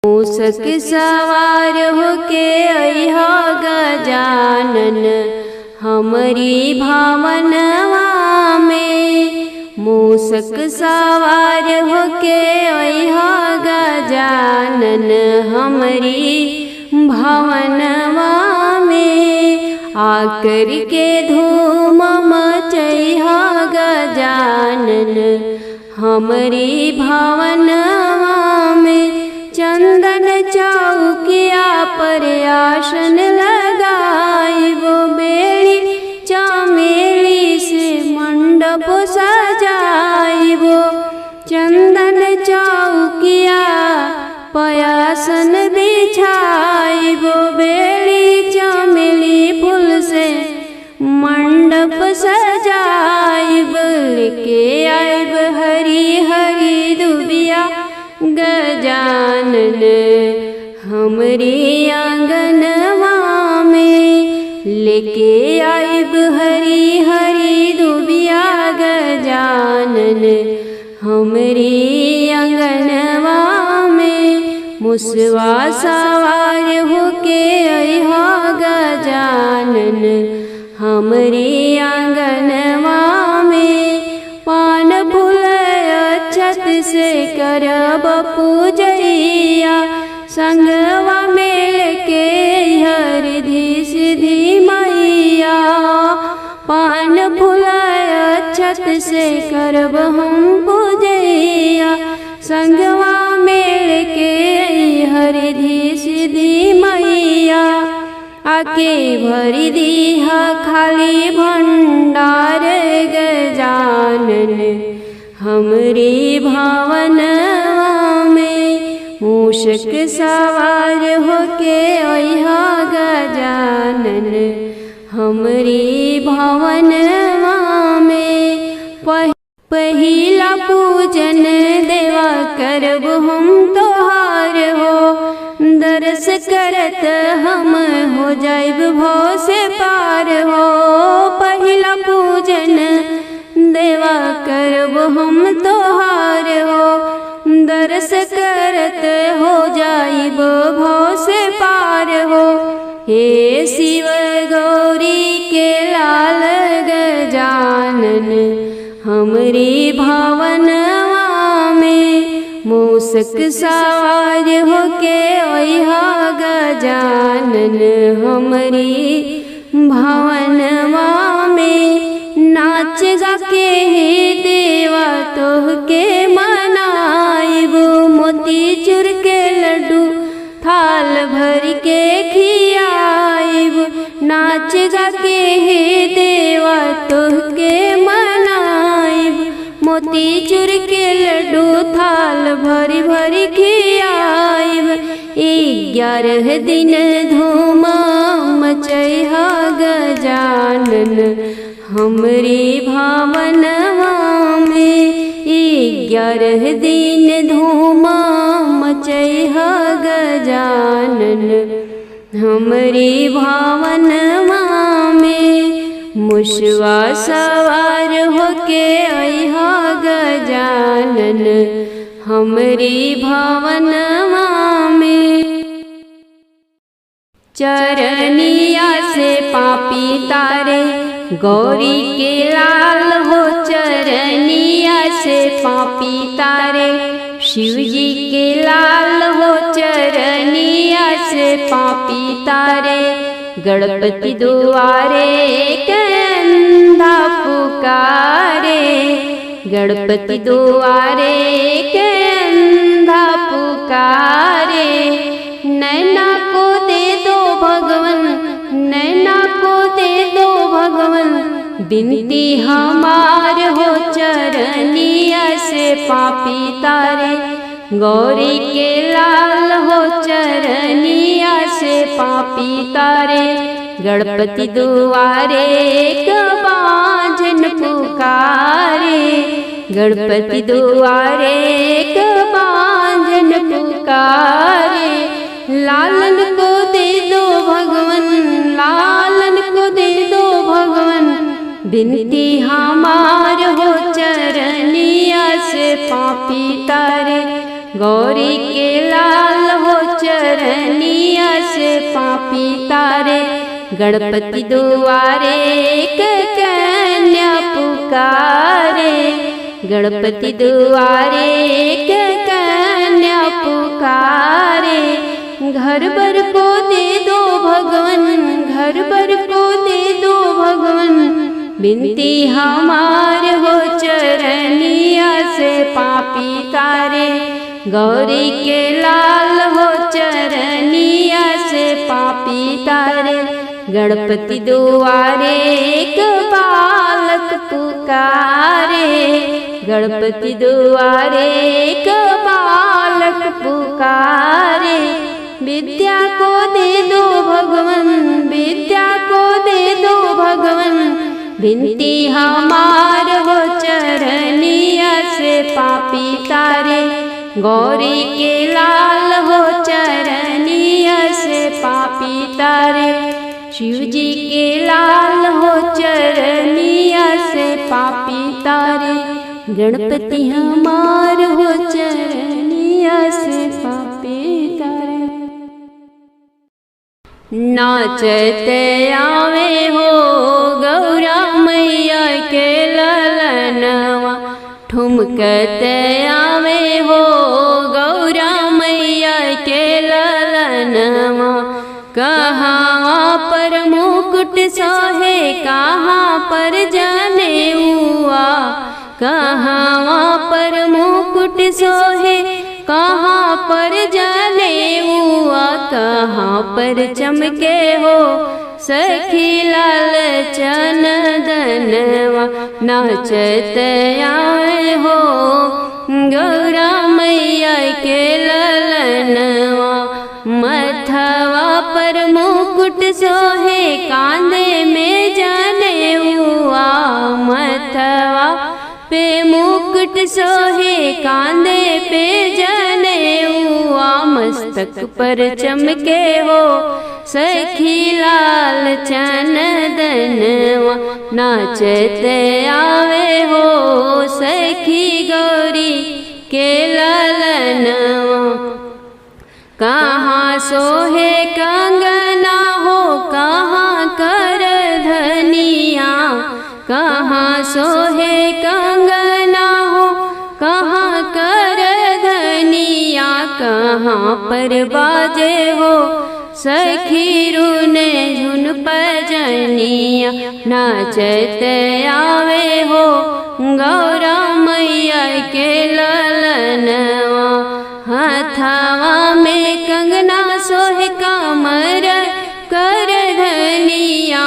मूषक सवार होके अइहा गजानन हमरी भावनवा में। मूषक सवार होके अइहा गजानन हमरी भावनवा में। आकर के धूम मचइहा गजानन हमरी भावनवा में। चंदन चौकिया पर आसन लगाइबो, बेली चमेली से मंडप सजाइबो। चंदन चौकिया पर आसन बिछाइबो, बेली चमेली फूल से मंडप सजाइब। लेके आइब हरी हरी दुबिया गजानन हमरी आंगनवा में। लेके आइब हरी हरी दुबिया गजानन हमरी आंगनवा में। मुसवा सवार होके अइहा गजानन हमरी आंगनवा में। पान फूल अक्षत से करब पूजैया, संगवा मेल के हरधि सिद्धि मैया। पान फूल अक्षत से करब हम पूजैया, संगवा मेल के हरधि सिद्धि मैया। आके भरी दीहा खाली भंडार गजानन हमरी भावनवा में। मूषक सवार होके अइहा गजानन हमरी भावनवा में। पहिला पूजन देवा करब हम तोहार हो, दर्श करत हम हो जाइब भव से पार हो। पहिला पूजन देवा करब हम तोहार हो, दर्श करत हो जाइब भव से पार हो। हे शिव गौरी के लाल गजानन हमरी भावनवा में। मूषक सवार होके अइहा गजानन हमरी भावनवा में। नाच गा के हे देवा तोहके मनाइब, मोती चूर के लड्डू थाल भर के खियाइब। नाच गा के हे देवा तोहके मनाइब, मोती चूर के लड्डू थाल भरी भरी खियाइब। 11 दिन धूम मचइहा गजानन हमरी भावनवा में। 11 दिन धूम मचइहा गजानन हमरी भावनवा में। मुसवा सवार होके अइहा गजानन हमरी भावनवा में। चरनिया से पापी तारे गौरी के लाल हो, चरनिया से पापी तारे शिव जी के लाल हो। चरनिया से पापी तारे गणपति दुआरे कंधा पुकारे। गणपति दुआरे कंधा पुकारे। नैना को दे दो भगवन, नैना को दे दो भगवन, बिनती हमार हो। चरनिया से पापी तारे गौरी के लाल हो। चरनिया से पापी तारे गणपति दुआरे बांझन पुकारे। गणपति दुआरे बांझन पुकारे। लालन को दे दो भगवन, लालन को दे दो भगवन, बिनती हमार हो। चरनिया से पापी तारे गौरी के लाल हो। पापी तारे। गणपति दुआरे एक कन्या पुकारे, गणपति दुआरे एक कन्या पुकारे। घर भर को दे दो भगवन, घर भर को दे दो भगवन, बिनती हमार हो चरनिया से पापी तारे। गौरी के लाल हो चरनिया से पापी तारे। गणपति दुआरे एक बालक पुकारे, गणपति दुआरे एक बालक पुकारे। विद्या को दे दो भगवन, विद्या को दे दो भगवन, बिनती हमार हो चरनिया से पापी तारे। गौरी के लाल हो चरनिया से पापी तारे। शिव जी के लाल हो चरनिया से पापी तारे। गणपति हमार हो चरनिया से पापी तारे। नाचत आवे हो गौरा मैया के ललनवा, ठुमकत आवे हो गौरा मैया के ललनवा। कहाँ पर मुकुट सोहे कहाँ पर जनेऊआ, कहाँ पर मुकुट सोहे कहाँ पर जनेऊआ। कहाँ पर चमके हो सखी लाल चंदनवा। नाचत आए हो गौरा मैया के ललनवा। मथवा पर मुकुट सोहे कांधे में जनेऊआ, मथवा पे मुकुट सोहे कांधे पे जनेऊआ। मस्तक पर चमके हो सखी लाल चंदनवा। नाचत आवे हो सखी गौरी के ललनवा। कहाँ सोहे कंगना हो कहाँ कर धनिया, कहाँ सोहे कंगना हो कहाँ कर धनिया। कहाँ पर बाजे हो सखी रूने झुन पजनिया। नाचत आवे हो गौरा मैया के ललनवा। हाथवा में कंगना सोहे कामर कर धनिया,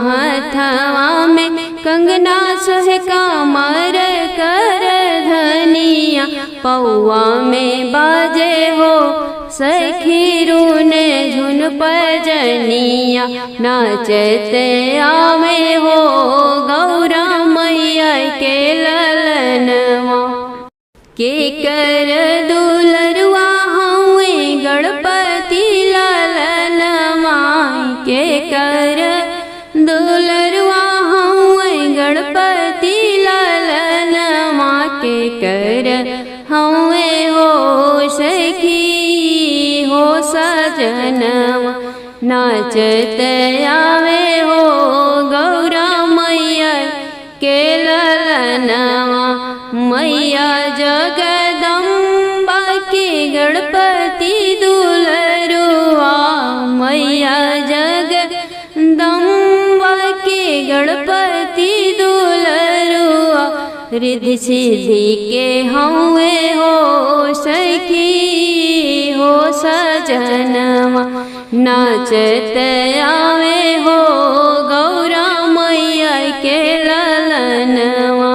हाथवा में कंगना सोहे कामर कर धनिया। पौआ में बाजे हो सखी रूने झुन पजनिया। नाचत आवे हो गौरा मैया के ललनवा। के कर दुलरुआ हुए गणपति ललनवा, के कर दुलरुआ हुए गणपति ललनवा। के कर हुए हो सखी हो सजनवा। नाचत आवे हो गौरा मैया के ललनवा। मैया जगदम्बा के गणपति दुलरुआ, मैया जगदम्बा के गणपति दुलरुआ। रिद्धि सिद्धि के हुए हो सखी हो सजनवा। नाचत आवे हो गौरा मैया के ललनवा।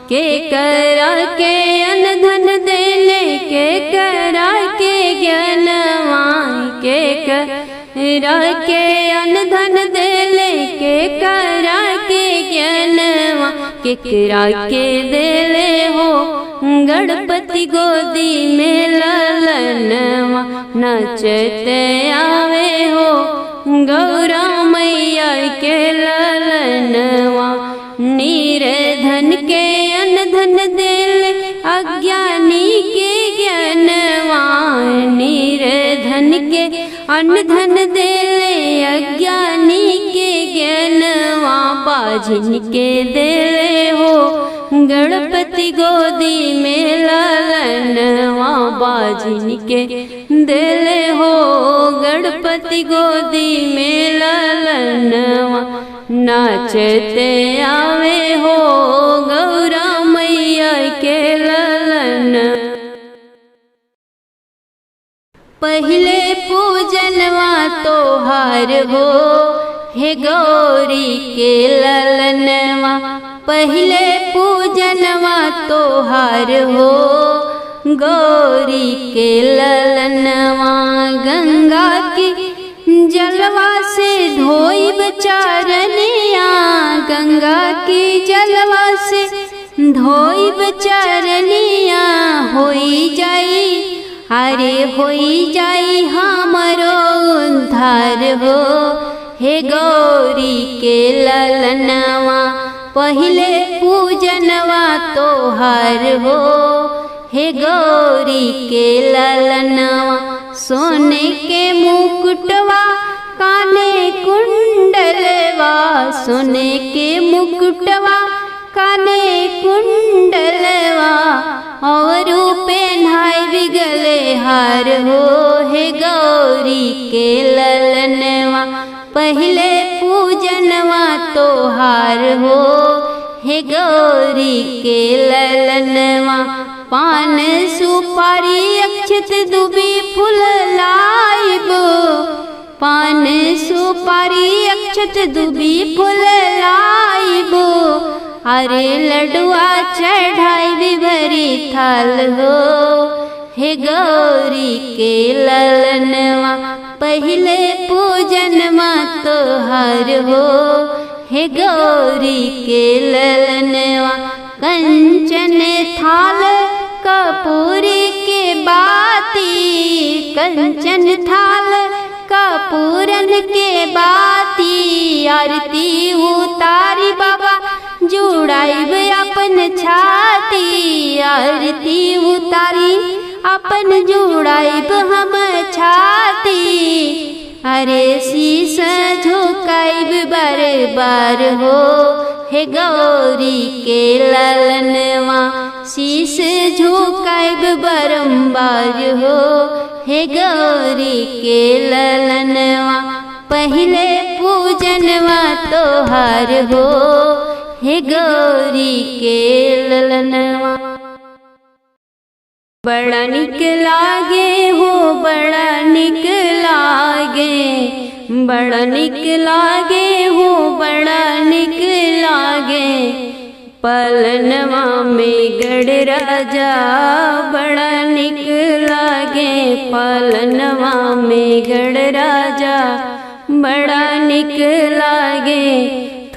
के करा के अनधन देले, के करा के ज्ञानवा। के करा के अनधन देले, के करा के ज्ञानवा। के करा के देले हो गणपति गोदी में ललनवा। नाचत आवे हो गौरा मैया के ललनवा। निर्धन के अनधन देले, अज्ञानी के ज्ञानवा। निर्धन के अनधन देले, अज्ञानी के ज्ञानवा बाझिन के देले हो गणपति गोदी में ललनवा बाझिन के देले हो गणपति गोदी में ललनवा नाचते आवे हो गौरा मैया के ललन। पहले पूजनवा तोहार हो हे गौरी के ललनवा पहले पूजनवा तोहार हो गौरी के ललनवा। गंगा की जलवा से धोइब चरनिया गंगा की जलवा से धोइब चरनिया होई जाई अरे होई जाई हमरो उद्धार हो हे गौरी के ललनवा पहले पूजनवा तोहार हो हे गौरी के ललनवा। सोने के मुकुटवा काने कुंडलवा सोने के मुकुटवा काने कुंडलवा और पेन्हाई बिगले हार हो हे गौरी के ललनवा पहले पूजनवा तोहार हो हे गौरी के ललनवा। पान सुपारी अक्षत दुबी फूल लाइब पान सुपारी अक्षत दुबी फूल लाइब अरे लडुआ चढ़ाई विभरी थाल हो हे गौरी के ललनवा पहले पूजनवा तोहार हो हे गौरी के ललनवा। कंचन थाल कपूरी के बाती कंचन थाल कपूरन के बाती आरती उतारी बाबा जुड़ाइब अपन छाती आरती उतारी अपन जुड़ाइब हम छाती अरे शीस झुकाइब बार बार हो हे गौरी के ललनवा शीस झुकाइब बारंबार हो हे गौरी के ललनवा पहले पूजनवा तोहार हो हे गौरी के ललनवा। बड़ा निक लागे हो बड़ा निक लागे बड़ा निक लागे हो बड़ा निक लागे पलनवा में गढ़ राजा बड़ा निक लागे पलनवा में गढ़ राजा बड़ा निक लागे।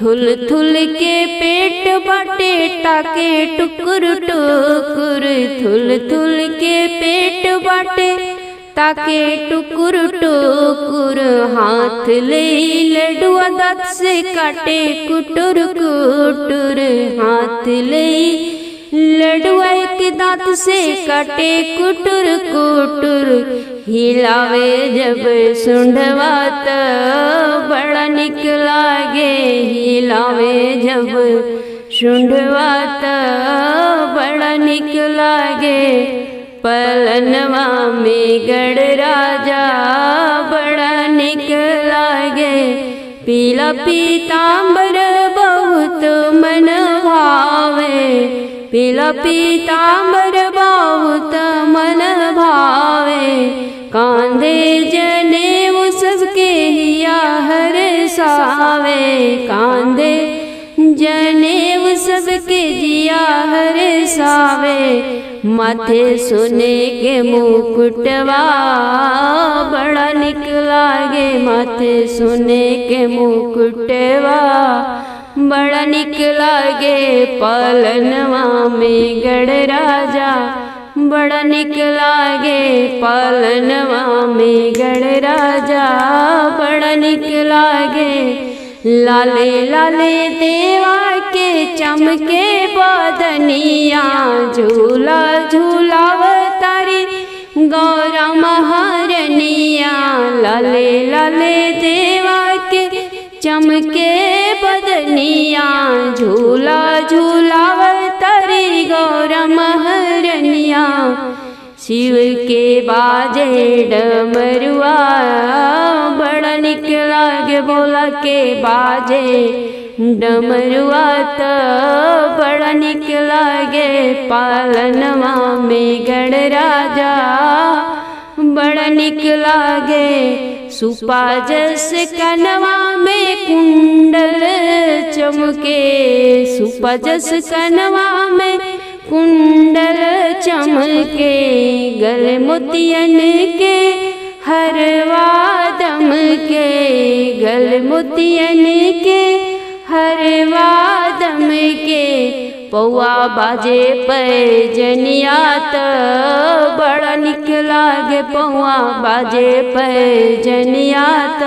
थुल थुल के पेट बाटे टाके टुकुर टुकुर थुल थुल के पेट बाटे ताके टुकुर टुकुर हाथ ले लडुआ दांत से काटे कुटुर कुटुर हाथ ले लडुआ एक दांत से काटे कुटुर कुटुर हिलावे जब सुंढवा त बड़ा निक लागे हिलावे जब सुंढवा त बड़ा निक लागे पलनवा में गढ़ राजा बड़ा निक लागे पीला पीताम्बर बहुत मन भावे पीला पीताम्बर बहुत मन भावे कांधे जनेऊ सबके हिया हर सावे कांधे जनेऊ सबके जिया हर सावे माथे सोने के मुकुटवा बड़ा निक लागे माथे सोने के मुकुटवा बड़ा निक लागे पलनवा में गढ़ राजा बड़ा निक लागे पलनवा में गढ़ राजा बड़ा निक लागे लाले लाले देवा के चमके बदनिया झूला झूलावतारी गौरा महारनिया लाले लाले देवा चमके बदनिया झूला झूलावतरी गौर महरनिया। शिव के बाजे डमरुआ बड़ा निक लागे भोला के बाजे डमरुआ त बड़ा निक लागे। पालनवा में गणराजा बड़ा निक लागे। सुपा जस कनवा में कुंडल चमके, सुपा जस कनवा में कुंडल चमके। गले मोतियन के हरवा दमके, गले मोतियन के हरवा दमके। पौआ बाजे पैजनिया त बड़ा निक लागे। पौआ बाजे पैजनिया त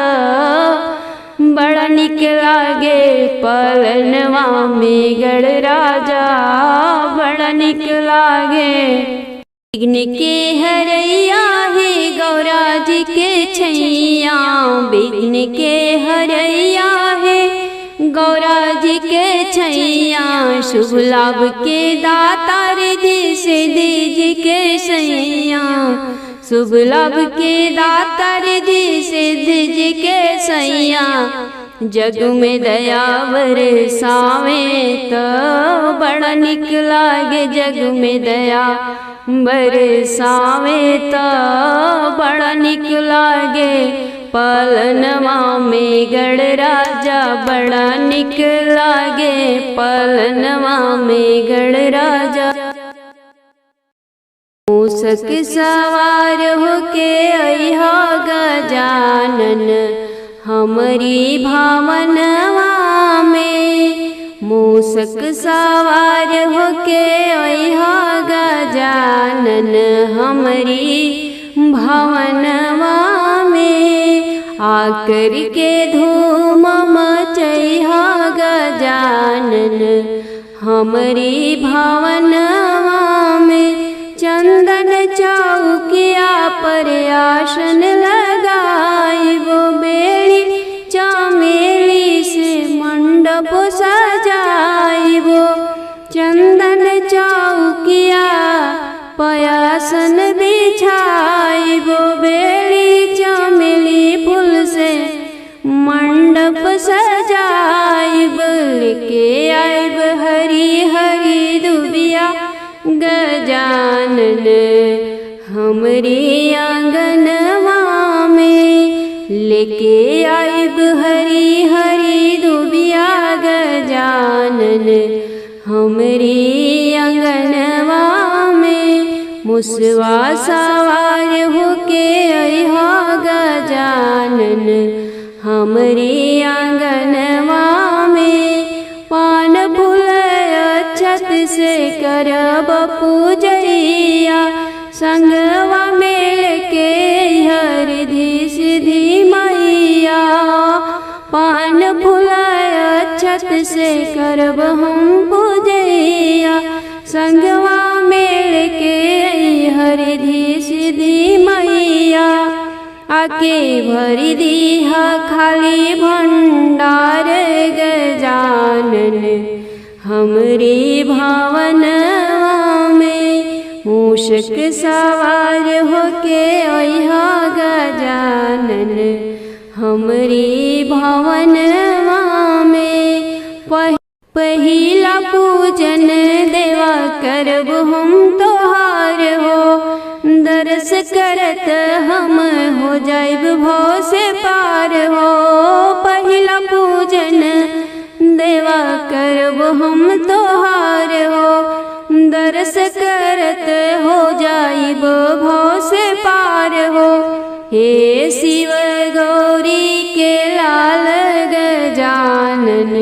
बड़ा निक लागे। पलनवा में गणराजा बड़ा निक लागे। विघ्न के हरैया है गौरा जी के छैया, विघ्न के हरैया है गौरा जी के छैया। शुभ लाभ के दाता रिद्धि सिद्धि जी के सैया, शुभ लाभ के दाता रिद्धि सिद्धि जी के सैया। जग में दया बरसावे त बड़ा निक लागे, जग में दया बरसावे त बड़ा निक लागे। पलनवा में गणराजा बड़ा निक लागे, पलनवा में गणराजा। मूषक सवार होके अइहा गजानन हमरी भावनवा में। मूषक सवार होके अइहा गजानन हमरी भावनवा में। आकर के धूम मचैहा गजानन हमरी भावनवा में। चंदन चौकिया पर आसन लगाइबो, बेड़ी चमेली से मंडप सजाइबो। चंदन चौकिया पयासन बिछाइबो, बेड़ी चमेली फूल से मंडप सजाइब। लेके आइब हरी हरी दुबिया गजानन हमरी आंगनवा में। लेके आइब हरी हरी दुबिया गजानन हमरी आंगनवा में। मुसवा सवार होके अइहा गजानन हमरी आंगनवा में। पान फूल अक्षत से करब पूजैया, संगवा मेल के हरिधि सिद्धि मैया। पान फूल अक्षत से करब हम पूजैया, संगवा मेल के हरिधि सिद्धि मैया। आके भरी दीहा खाली भंडार गजानन हमरी भावनवा में। मूषक सवार होके अइहा गजानन हमरी भावनवा में। पहिला पूजन देवा करब हम तोहार हो, दर्श करत हम हो जाइब भव से पार हो। पहिला पूजन देवा करब हम तोहार हो, दर्श करत हो जाइब भव से पार हो। हे शिव गौरी के लाल गजानन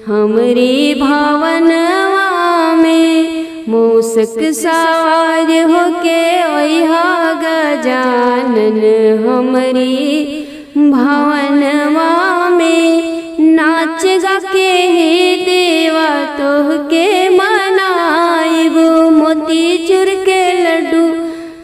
हमरी भावनवा में। मूषक सवार होके अइहा गजानन हमरी भावनवा में। नाच गा के हे देवा तोहके मनाइब, मोती चूर के लड्डू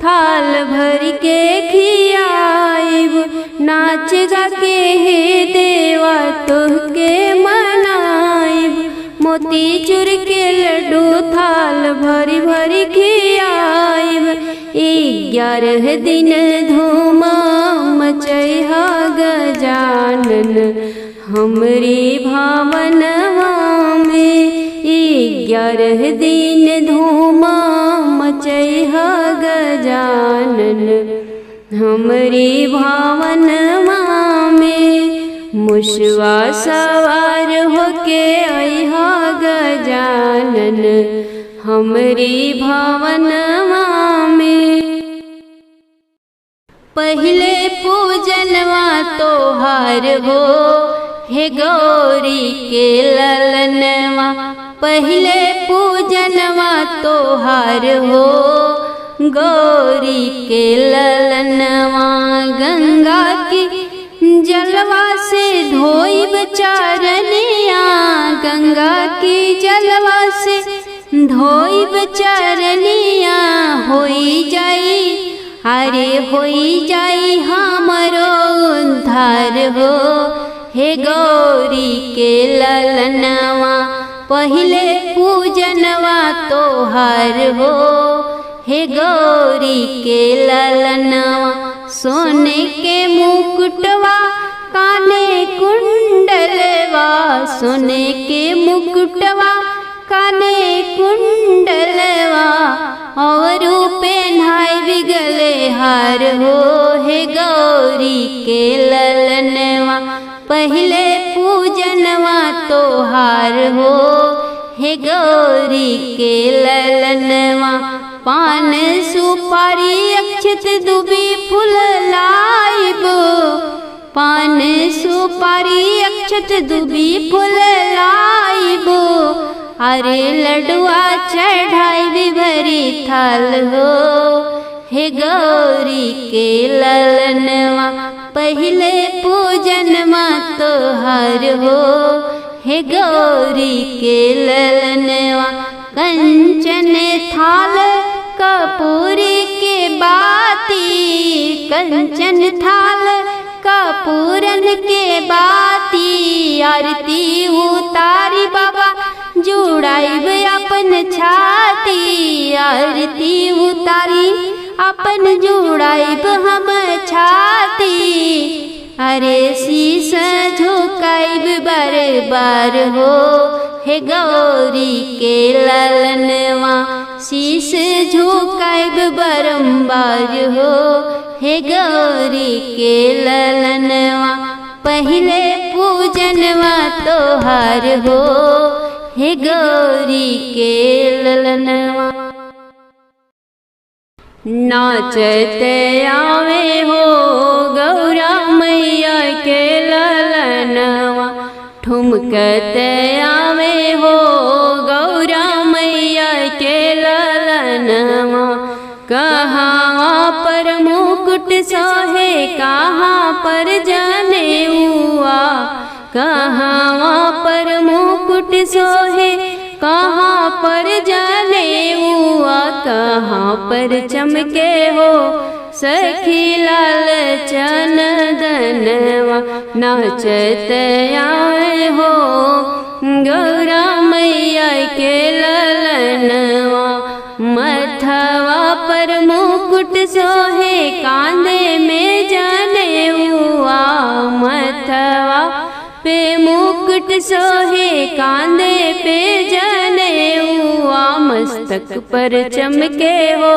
थाल भर के खियाइब। नाच गा के हे देवा तुहके मनाइब, मोती चूर के लड्डू थाल भरी भरी खियाइब। 11 दिन धूम मचैहा गजानन हमरी भावनवा में। 11 दिन धूम मचैहा गजानन हमरी भावनवा में। मुसवा सवार होके अइहा गजानन हमरी भावनवा में। पहले पूजनवा तोहार हो हे गौरी के ललनवा, पहले पूजनवा तोहार हो गौरी के ललनवा। गंगा की जलवा से धोइब चरनिया, गंगा की जलवा से धोइब चरनिया। होई जाई अरे होई जाई हमरो उद्धार हो हे गौरी के ललनवा। पहले पूजनवा तोहार हो हे गौरी के ललनवा। सोने के मुकुटवा काने कुंडलवा, सोने के मुकुटवा काने कुंडलवा। और पेन्हाइब गले हार हो हे गौरी के ललनवा। पहले पूजनवा तोहार हो हे गौरी के ललनवा। पान सुपारी अक्षत दुबी फूल लाइब, पान सुपारी अक्षत दुबी फूल लाइब। अरे लडुआ चढ़ाइब भरी थाल हो हे गौरी के ललनवा। पहले पूजनवा तोहार हो हे गौरी के ललनवा। कंचन थाल कपूर के बाती, कंचन थाल कपूरन के बाती। आरती उतारी बाबा जुड़ाइब अपन छाती, आरती उतारी अपन जुड़ाइब हम छाती। अरे शीश झुकाइब बार बार हो हे गौरी के ललनवा। शीश झुकाइब बारंबार हो हे गौरी के ललनवा। पहले पूजनवा तोहार हो हे गौरी के ललनवा। नाचत आवे हो गौरा मैया के ललनवा, ठुमकत आवे हो गौरा मैया के ललनवा। कहाँ पर मुकुट सोहे कहाँ पर जनेऊआ, कहाँ पर मुकुट सोहे कहाँ पर जनेऊआ। कहाँ पर चमके हो सखी लाल चंदनवा। नाचत आए हो गौरा मैया के ललनवा। मथवा पर मुकुट सोहे कांधे में जनेऊआ, मथवा पे मुकुट सोहे कांधे पे जनेऊआ। मस्तक पर चमके हो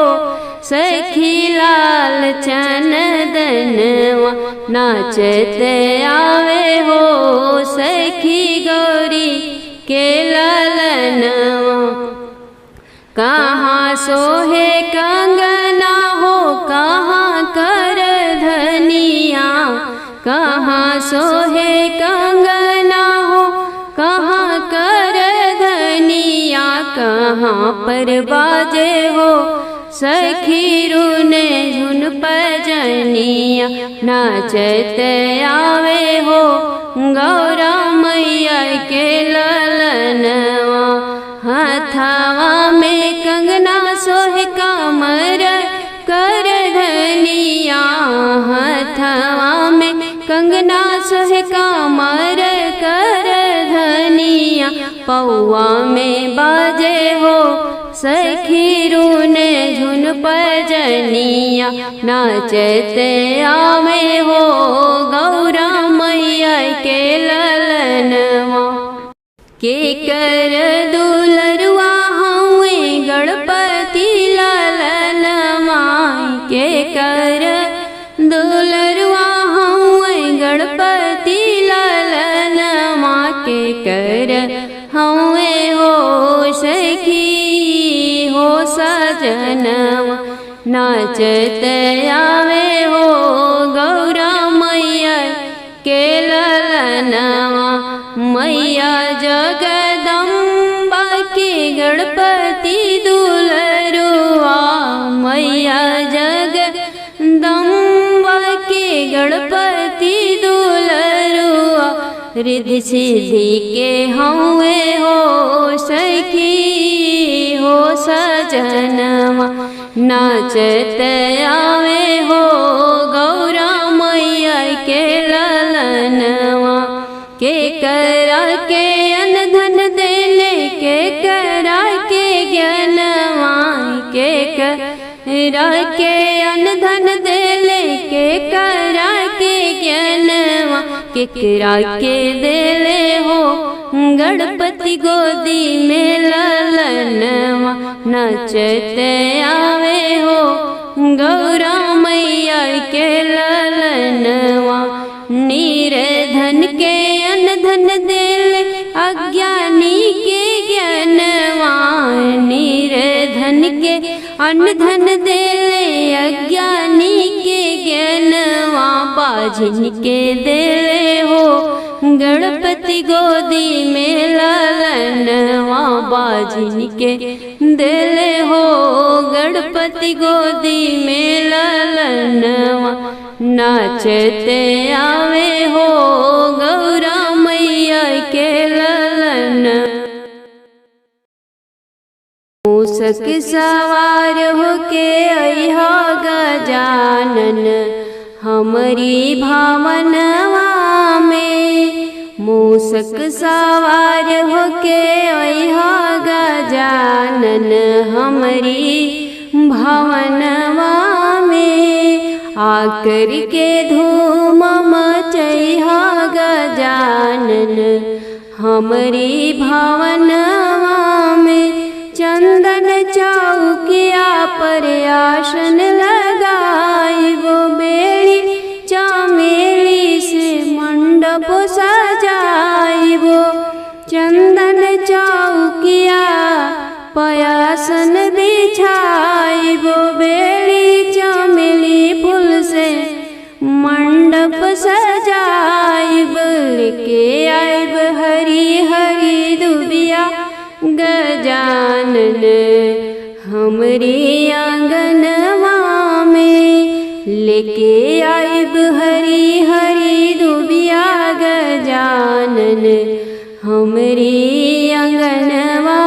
सखी लाल चंदनवा। नाचत आवे हो सखी गौरी के ललनवा। कहाँ सोहे कंगना हो कहाँ कर धनिया, कहाँ सोहे कंगना हो कहाँ कर धनिया। कहाँ पर बाजे हो सखी रुने झुन पजनिया। नाचत आवे हो गौरा मैया के ललनवा। हथवा में कंगना सोहे कमर कर धनिया, हथवा में कंगना सोहे कमर कर पौआ में बाजे हो सखी रूने झुन पजनिया नाचते आवे हो गौरा मैया के ललनवा के कर दुलरुआ हुए गणपति ललनवा के कर दुलरुआ हुए गणपति ललनवा के कर हुए हो सखी हो सजनवा नाचते आवे हो गौरा मैया के ललनवा मैया जगदम्बा के गणपति दुलरुआ मैया जगदम्बा के गणपति दुलरुआ रिद्धि सिद्धि के हुए हो सखी हो सजनवा नाचते आवे हो गौरा मैया के ललनवा के करा के अनधन देले के करा के ज्ञानवा के करा के अनधन देले के करा के ज्ञानवा के करा के देले हो गणपति गोदी में ललनवा नाचते आवे हो गौरा मैया के ललनवा निर्धन के अनधन देले अज्ञानी के ज्ञानवा निर्धन के अनधन देले अज्ञानी के ज्ञानवा बाझिन के देले हो गणपति गोदी में ललनवा बाझिन के देले हो गणपति गोदी में ललनवा नाचते आवे हो गौरा मैया के ललन मूसक सवार होके अइहा गजानन हमरी भावनवा में मूसक सवार होके अइहा गजानन हमरी भावनवा में आकर के धूम मचैहा गजानन हमरी भावनवा में चंदन चौकिया पर आसन लगाई वो बेड़ी चमेली से मंडप सजाई वो चंदन चौकिया पयासन बिछाई वो बेड़ी चमेली फूल से मंडप सजाई के आइब हरी हरी दुबिया गजानन हमरी आंगनवा में लेके आइब हरी हरी दुबिया गजानन हमरी आंगनवा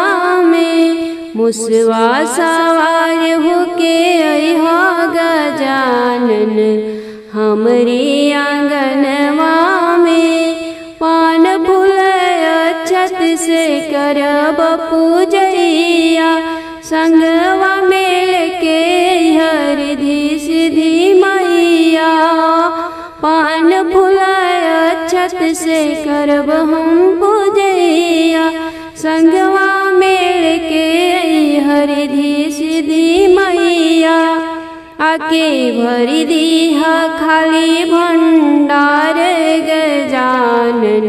में मुसवा सवार होके अइहा गजानन हमरी आंगनवा में पान फूल अक्षत से करब पूजैया संगवा मेल के हरिधि सिद्धि मैया पान फूल अक्षत से करब हम पूजैया संगवा मेल के हरिधि सिद्धि मैया आके भरी दीहा खाली भंडार गजानन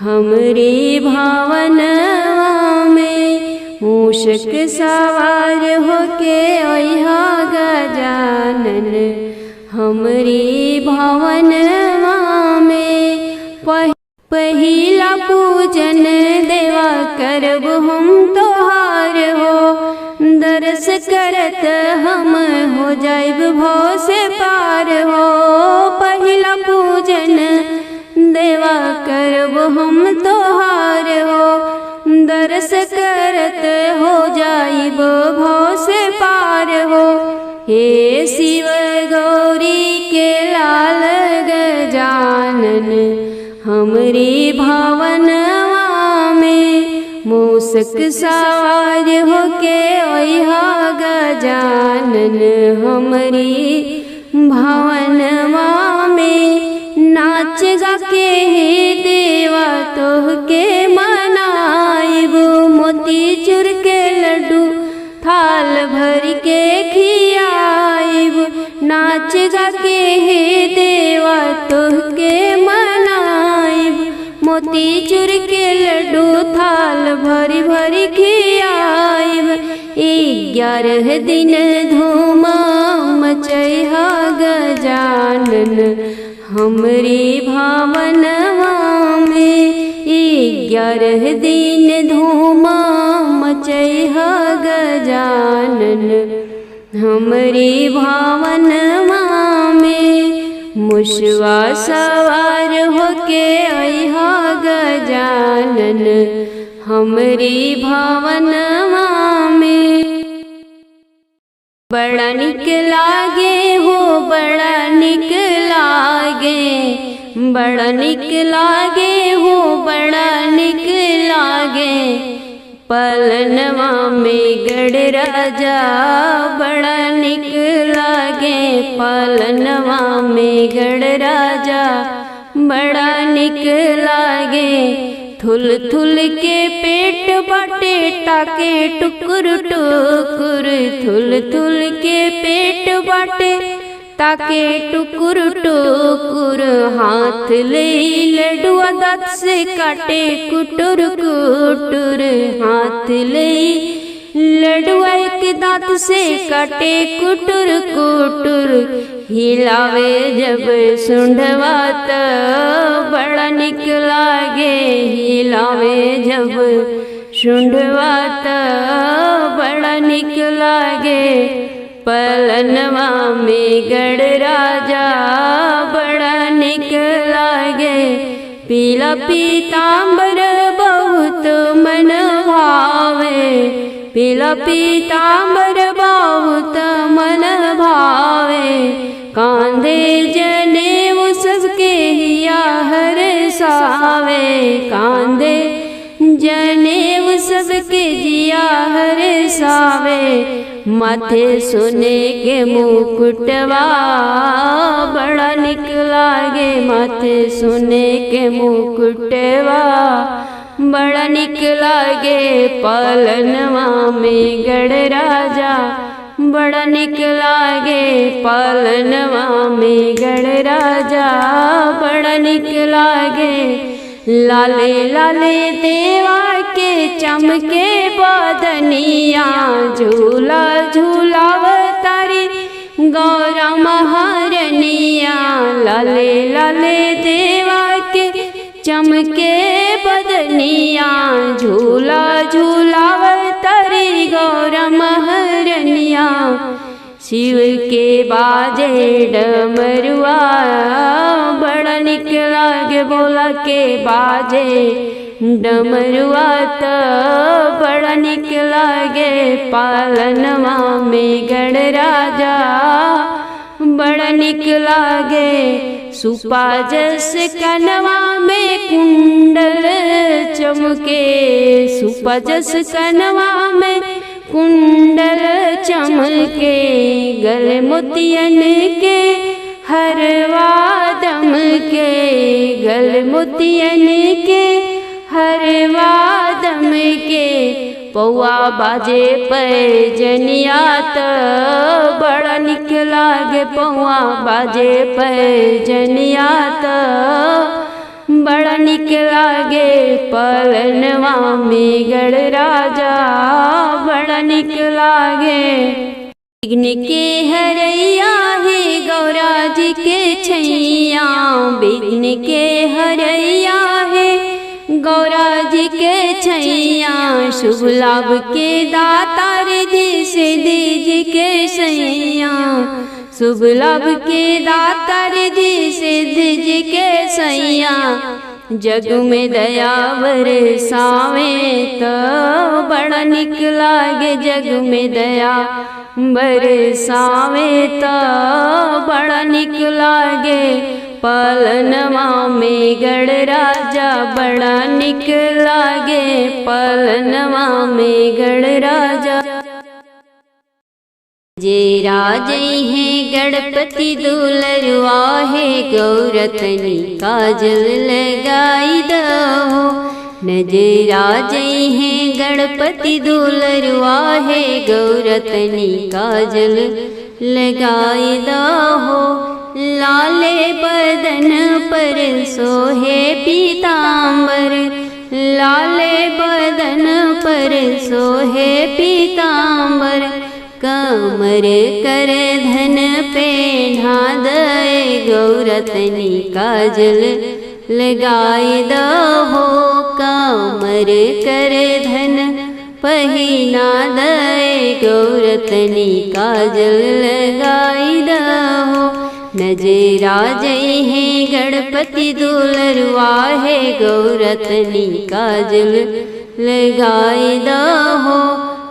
हमरी भावनवा में मूषक सवार होके अइहा गजानन हमरी भावनवा में पहिला पूजन देवा करब हम तोहार हो दर्श करत हम हो जाइब भव से पार हो पहिला पूजन देवा करब हम तोहार हो दर्श करत हो जाइब भव से पार हो हे शिव गौरी के लाल गजानन हमरी भावनवा में मूसक सवार होके ओहा गजानन हमरी भवनवा में नाच गा के हे देवा तोहके मनाइब मोती चूर के लड्डू थाल भर के खियाइब नाच गा के हे देवा तोहके मनाइब मोती चूर के लड्डू थाल भरी भरी खियाइब 11 दिन धूम मचैहा गजानन हमरी भवनवा में 11 दिन धूम मचैहा गजानन हमरी भवनवा में मुसवा सवार होके अइहा गजानन हमरी भवनवा में। बड़ा निक लागे हो बड़ा निक लागे बड़ा निक लागे हो बड़ा निक लागे पलनवा में गड़ राजा बड़ा निक लागे पलनवा में गड़ राजा बड़ा निक लागे थुल थुल के पेट बाटे टाके टुकुर टुकुर थुल थुल के पेट बाटे ताके टुकुर टुकुर हाथ ले लड्डुआ दांत से काटे कुटुर कुटुर हाथ ले लड्डुआ एक दांत से काटे कुटुर कुटुर हिलावे जब सुंढवा त बड़ा निक लागे हिलावे जब सुंढवा त बड़ा निक लागे पलनवा में गड़ राजा बड़ा निक लागे पीला पीताम्बर बहुत मन भावे पीला पीताम्बर बहुत मन भावे कांधे जनेऊ सबके हिया हर सावे कांधे जनेऊ सबके जिया हर सावे माथे सोने के मुकुटवा बड़ा निक लागे माथे सोने के मुकुटवा बड़ा निक लागे पलनवा में गड़ राजा बड़ा निक लागे पलनवा में गड़ राजा बड़ा निक लागे लाले लाले देवा के चमके बदनिया झूला झूलावतारी गौरा महारनिया लाले लाले देवा के चमके बदनिया झूला झूलावतारी गौरा महारनिया शिव के बाजे डमरुआ बड़ा निक लागे बोला के बाजे डमरुआ त बड़ा निक लागे पालनवा में गड़ राजा बड़ा निक लागे सुपा जस कनवा में कुंडल चमके सुपा जस कनवा में कुंडल चमके गले मोतियन के हरवा दम के गल मोतियन के हरवा दम के पौआ बाजे पैजनिया त बड़ा निक लागे पौआ बाजे पैजनिया त बड़ा निक लागे पलनवा में गड़ राजा बड़ा निक लागे विघ्न के हरैया है गौरा जी के छैया विघ्न के हरैया है गौरा जी के छैया शुभ लाभ के दातार दी सिद्धि जी के सैया शुभ लाभ के दातार दी सिद्धि जी के सैया जग में दया बरसावे तो बड़ा निक लागे जग में दया बरसावे तो बड़ा निक लागे पलनवा में गड़ राजा बड़ा निक लागे पलनवा में गणराजा। जे राजई है गणपति दुलरवा है गौरतनी काजल लगाई दहो। नजराजई है गणपति दुलरवा है गौरतनी काजल लगाई दहो। लाले बदन पर सोहे पीतांबर, लाले बदन पर सोहे पीतांबर। कमर कर धन पेढ़ा दे गौरतनी काजल लगाई दहो। कमर कर धन पहिना दे गौरतनी काजल लगाई दहो। नजराजई है गणपति दुलरवा है गौरतनी काजल लगाई दहो।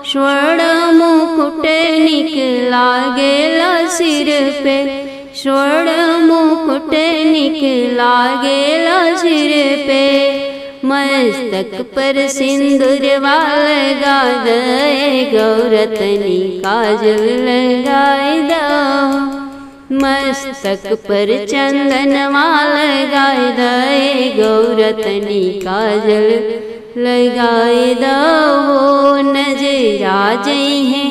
स्वर्ण मुकुट निक लागेला सिर पे, स्वर्ण मुकुट निक लागेला सिर पे। मस्तक पर सिंदूरवा लगा दे गौरतनी काजल लगाई दहो। मस्तक पर चंदनवा लगाई दे गौरतनी काजल लगाई दहो। नजराजई है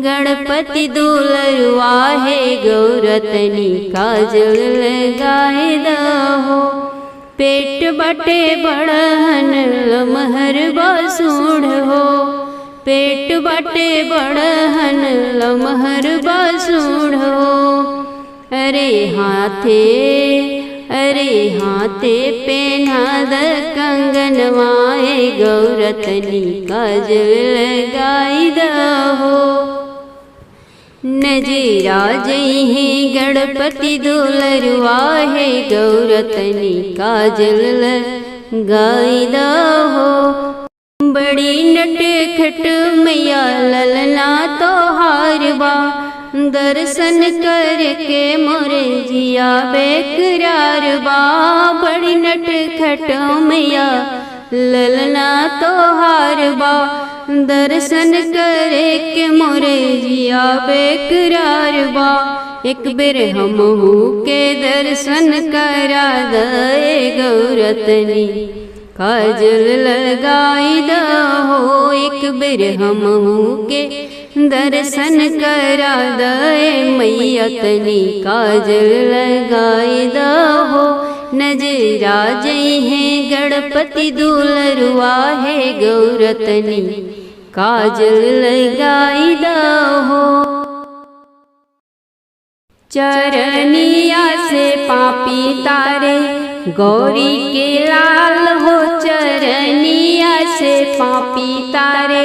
गणपति दुलरवा है गौरतनी काजल लगाई दहो। पेट बटे बड़हन लमहर बासूढ़ हो, पेट बटे बड़हन लमहर बासूढ़ हो। अरे हाथे पेन्हा द कंगनवाए गौरतनी काजल लगाई दहो। नजराजई है गणपति दुलरवा है गौरतनी काजल लगाई दहो। बड़ी नटखट मैया ललना तोहार बा, दर्शन करके मोरे जिया बेकरार बा। बड़ी नटखट मैया ललना तोहार बा, दर्शन करके मोरे जिया बेकरार बा। एक बेर हमहू के दर्शन करा दे गौरतनी काजल लगाई दहो। एक बेर हमहू के दर्शन करा दे मैया तनी काजल लगाई दहो। नजराजई है गणपति दुलरवा है गौरतनी काजल लगाई दहो। चरनिया से पापी तारे गौरी के लाल हो, चरनिया से पापी तारे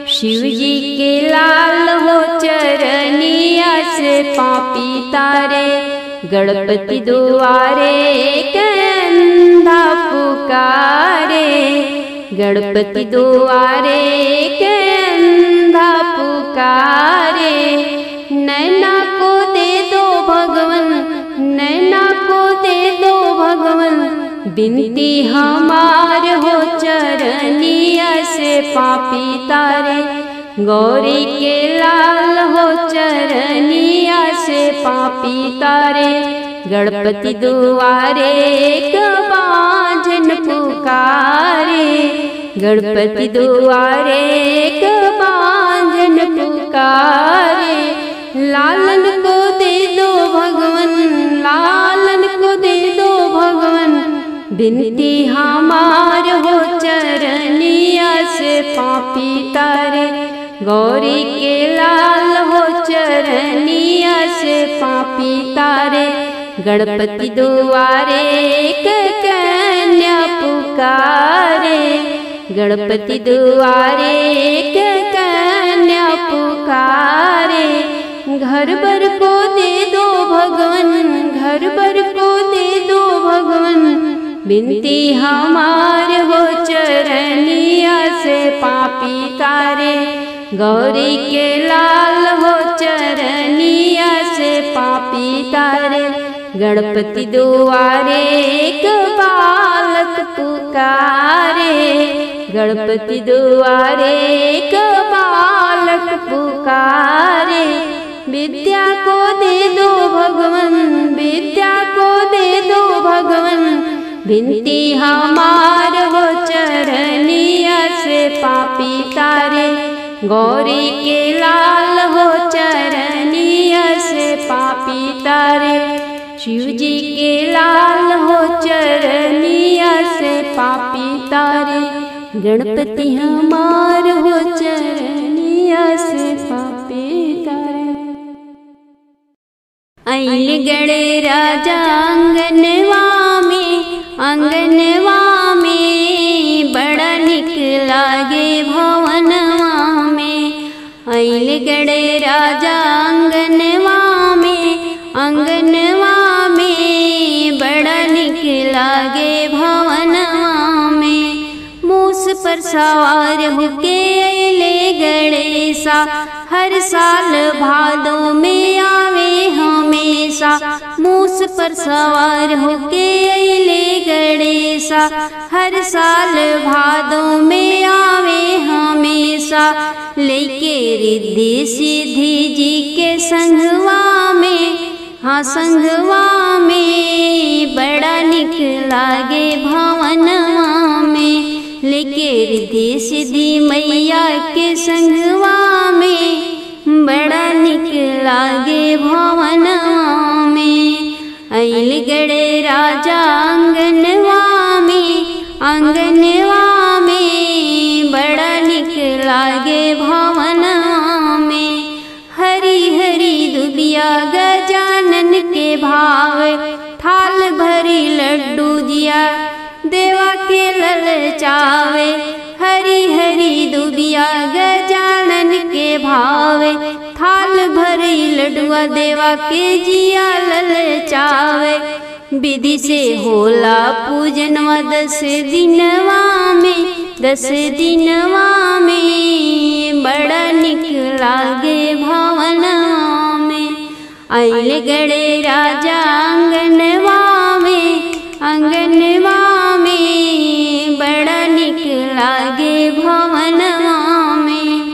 शिवजी के लाल हो। चरनिया से पापी तारे गणपति दुआरे कंधा पुकारे, गणपति दुआरे कंधा पुकारे। नैना को दे दो भगवन, नैना को दे दो भगवन, बिनती हमार हो। चरनिया से पापी तारे गौरी के लाल हो, चरनिया से पापी तारे गणपति दुआरे बांझन पुकारे, गणपति दुआरे बांझन पुकारे। लालन को दे दो भगवन, लालन को दे दो भगवन, बिनती हमार हो। चरनिया से पापी तारे गौरी के लाल हो, चरनिया से पापी तारे गणपति दुआरे कन्या पुकारे, गणपति दुआरे कन्या पुकारे। घर भर को दे दो भगवन, घर भर को दे दो भगवन, बिनती हमार हो। चरनिया से पापी तारे गौरी के लाल हो, चरनिया से पापी तारे गणपति दुआरे एक बालक पुकारे, गणपति दुआरे एक बालक पुकारे। विद्या को दे दो भगवन, विद्या को दे दो भगवन, विनती हमार हो चरनिया से पापी तारे। गौरी के लाल हो चरनिया से पापी तारे, शिव जी के लाल हो चरनिया से पापी तारे। गणपति हमार हो चरनिया से पापी तारे। आइल गणे राजा आंगनवा में, आंगनवा में बड़ा निक लागे भवनवा में। आइल गणे राजा आंगनवा में, आंगनवा में बड़ा निक लागे भवनवा में। मूस पर सवार होके अइले गणेशा, हर साल भादों में आवे हमेशा। मूस पर सवार होके अइले गणेशा, हर साल भादों में आवे हमेशा। लेके रिद्धि सिद्धि जी के संगवा में, हाँ संगवा में बड़ा निक लागे भवनवा में। लेके रिद्धि सिद्धि मैया के संगवा में बड़ा निक लागे भवनवा में। आइल गणे राजा आंगनवा में, आंगनवा में बड़ा निक लागे भवनवा में। हरी हरी दुबिया गजानन के भावे, थाल भरी लड्डू दिया देवा के ललचावे। हरी हरी दुबिया गजानन के भावे, थाल भरी लड्डुआ देवा के जिया ललचावे। विधि से होला पूजनवा 10 दिनवा में, 10 दिनवा में बड़ा निक लागे भवनवा में। आइल गणे राजा आंगनवा में, आंगनवा में बड़ा निक लागे भवनवा में।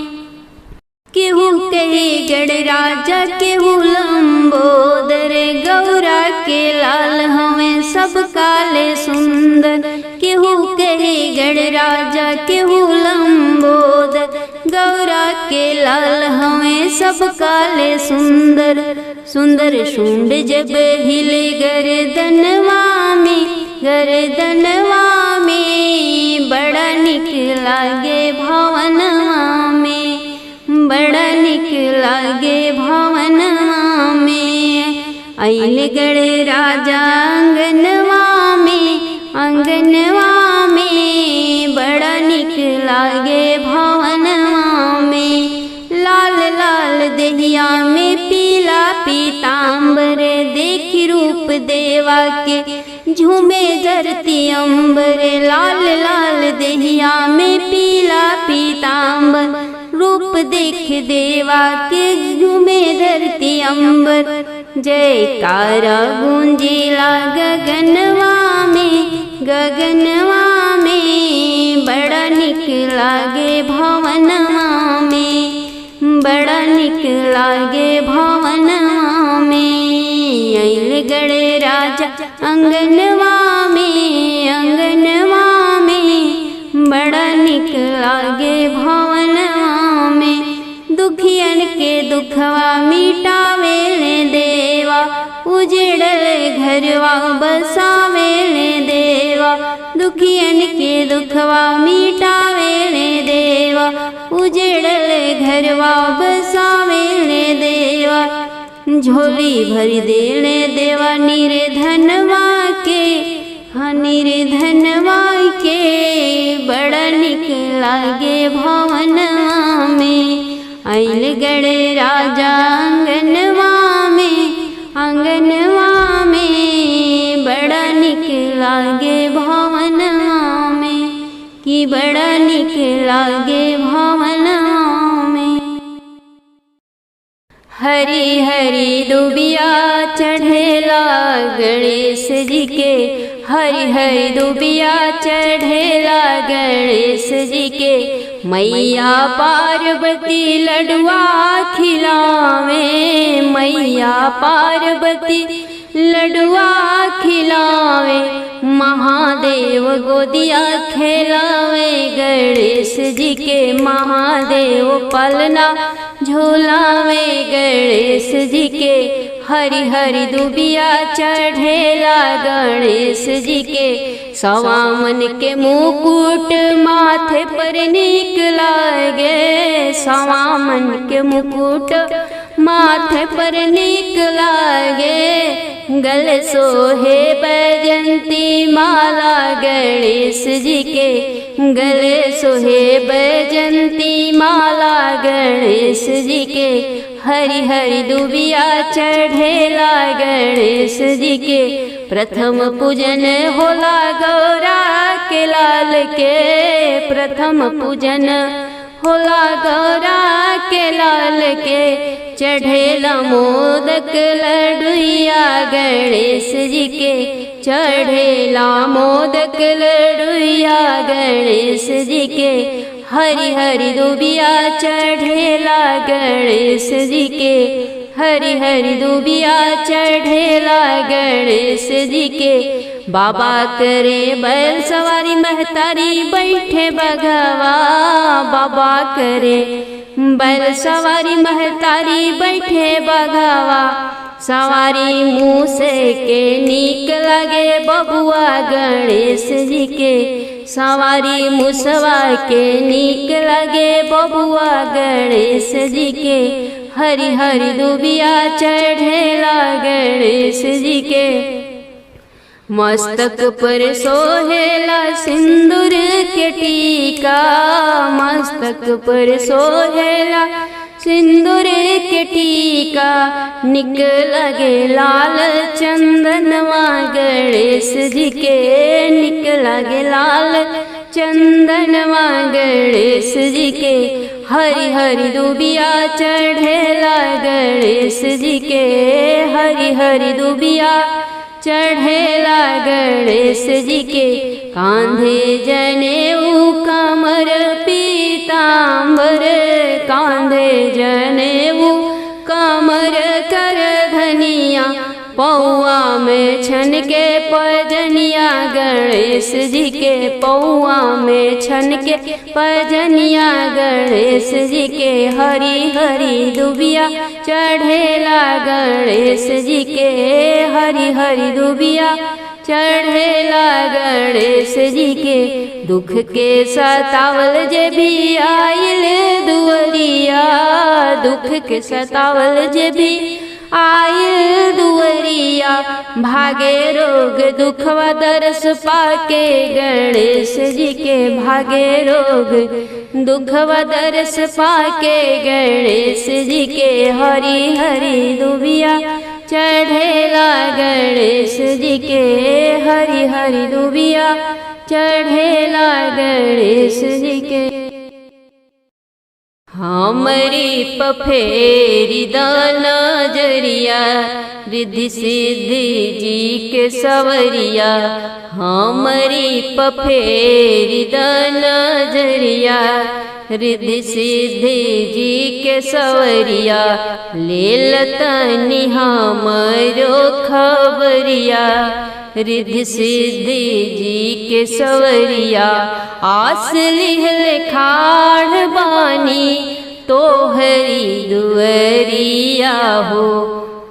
केहू कहे गणराजा केहू लंबोदर, गौरा के लाल हमें सब काले सुंदर। केहू कहे गणराजा केहू लंबोदर, गौरा के लाल हमें सब काले सुंदर। सुंदर शुंड जब हिले गर्दनवा में, गर्दनवा में बड़ा निक लागे भवनवा में, बड़ा निक लागे भवनवा में। आइल गणे राजा आंगनवा में, आंगनवा में बड़ा निक लागे भवनवा में। लाल लाल देहिया में पीला पीतांबर, देखी रूप देवा के झूमे धरती अंबर। लाल लाल देहिया में पीला पीतांबर, रूप देख देवा के झूमे धरती अंबर। जयकारा गूंजिला गगनवा में, गगनवा में बड़ा निक लागे भवनवा में, बड़ा निक लागे भवनवा में। आइल गणे राजा आंगनवा में, आंगनवा में बड़ा निक लागे भवनवा में। दुखियन के दुखवा मिटावेले देवा, उजड़ल घरवा बसावेले देवा। दुखियन के दुखवा मिटावेले देवा, उजड़ल घरवा बसावेले देवा। झोली भरी देले देवा निर्धनवा के, हाँ निर्धनवा के बड़ा निक लागे भवनवा में। आइल गणे राजा आंगनवा में, आंगनवा में बड़ा निक लागे भवनवा में, कि बड़ा निक लागे भवनवा में। हरी हरी दुबिया चढ़ेला गणेश जी के, हरी हरी दुबिया चढ़ेला गणेश जी के। मैया पार्वती लडुआ खिलावे, मैया पार्वती लडुआ खिलावे, महादेव गोदिया खेलावे गणेश जी के। महादेव पलना झूलावे गणेश जी के, हरी हरी दुबिया चढ़ेला गणेश जी के। सवामन के मुकुट माथे पर नीक लागे, सवामन के मुकुट माथे पर नीक लागे। गले सोहे बैजंती माला गणेश जी के, गले सोहे बैजंती माला गणेश जी के। हरी हरी दुबिया चढ़ेला गणेश जी के। प्रथम पूजन होला गौरा के लाल के, प्रथम पूजन होला गौरा के लाल के। चढ़ेला मोदक लडुइया गणेश जी के, चढ़ेला मोदक लडुइया गणेश जी के। हरी हरी दुबिया चढ़ेला गणेश जी के, हरी हरी दुबिया चढ़ेला गणेश जी के। बाबा करे बैल सवारी महतारी बैठे बघवा, बाबा करे बैल सवारी महतारी बैठे बघवा। सवारी मूसे के नीक लगे बबुआ गणेश जी के, सवारी मुसवा के नीक लगे बबुआ गणेश जी के। हरी हरी दुबिया चढ़ेला गणेश जी के। मस्तक पर सोहेला सिंदूर के टीका, मस्तक पर सोहेला सिंदूर के टीका। निक लगे लाल चंदनवा गणेश जी के, निक लगे लाल चंदनवा गणेश जी के। हरी हरी दुबिया चढ़ेला गणेश जी के, हरी हरी दुबिया चढ़ेला गणेश जी के। कांधे जनेऊ कमर पीतांबर, कांधे जनेऊ कमर कर धनिया। पौआ में छन के पजनिया गणेश जी के, पौआ में छन के पजनिया गणेश जी के। हरी हरी दुबिया चढ़ेला गणेश जी के, हरी हरी दुबिया चढ़ेला गणेश जी के। दुख के सतावल जे भी आइल दुअरिया, दुख के सतावल जे भी आइल दुअरिया। भागे रोग दुखवा दरस पाके गणेश जी के, भागे रोग दुखवा दरस पाके गणेश जी के। हरी हरी दुबिया चढ़ेला गणेश जी के, हरी हरी दुबिया चढ़ेला गणेश जी के। हमरी पफेरी दाना जरिया, रिद्धि सिद्धि जी के सवरिया। हमरी पफेरी दाना जरिया, रिद्धि सिद्धि जी के सवरिया। लेलतनि हमरो खबरिया, रिद्धि सिद्धि जी के सवरिया। आस लिहल खाड़ बानी तोहरी दुअरिया हो।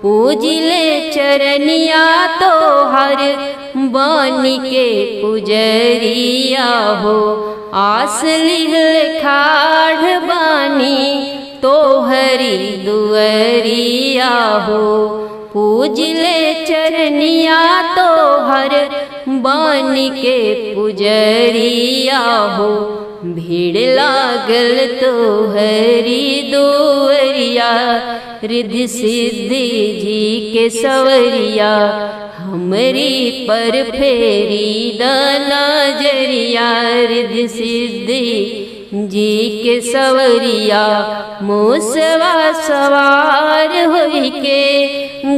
पूजिले चरनिया तोहर बानी के पुजरिया हो। आस लिहल खाड़ बानी तोहरी दुअरिया हो। पूजिले चरनिया तोहर बानी के पुजरिया हो। भीड़ लागल तोहरी दुअरिया, रिद्धि सिद्धि जी के सवरिया। हमरी पर फेरी दाना जरिया, रिद्धि सिद्धि जी के सवरिया मूसवा सवार होई के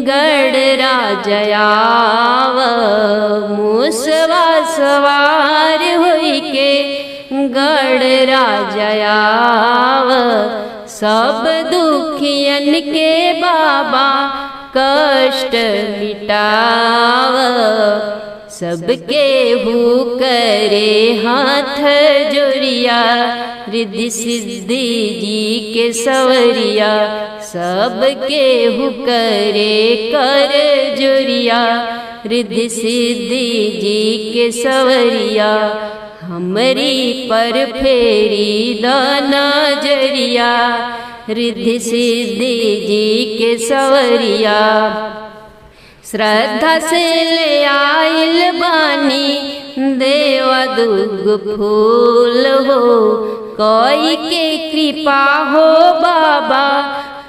गढ़ राजयाव मूसवा सवार होई के गढ़ राजयाव सब दुखियन के बाबा कष्ट मिटाव सबके हु करे हाथ जोड़िया रिद्धि सिद्धि जी के सवरिया सबके हु करे कर जोड़िया रिद्धि सिद्धि जी के सवरिया हमरी पर फेरी दाना जरिया रिद्धि सिद्धि जी के सवरिया श्रद्धा से ले आइल बानी देवा दुग फूल हो कोई के कृपा हो बाबा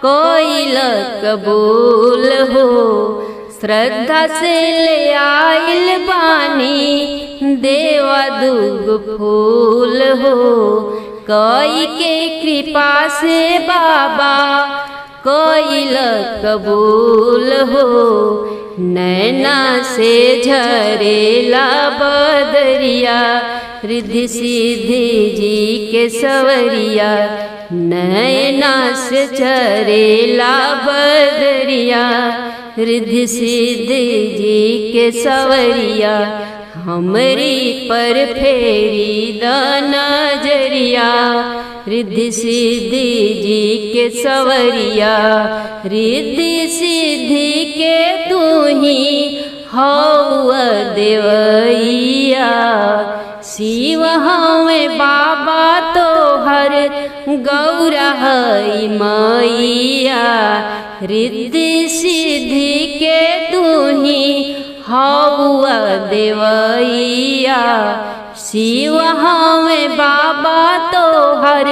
कोई कबूल हो श्रद्धा से ले आइल बानी देवा दुग फूल हो कोई के कृपा से बाबा कोई कबूल हो नैना से झरेला बदरिया रिद्धि सिद्धि जी के सवरिया नैना से झरेला बदरिया रिद्धि सिद्धि जी के सवरिया हमरी पर फेरी दाना जरिया रिद्धि सिद्धि जी के सवरिया रिद्धि सिद्धि के तू ही हौवा देवैया शिव हमें बाबा तो हर गौरा हई मैया रिद्धि सिद्धि के तू ही हौवा देवैया शिव हमें बाबा तो हर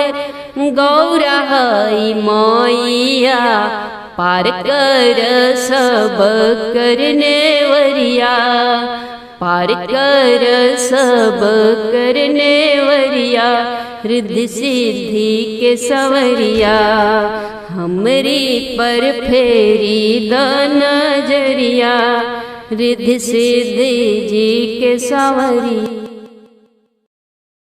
गौरा हई मैया पार कर सब करने वरिया पार कर सब करने वरिया रिद्धि सिद्धि के सवरिया हमरी पर फेरी दाना जरिया रिद्धि सिद्धि जी के सवरिया।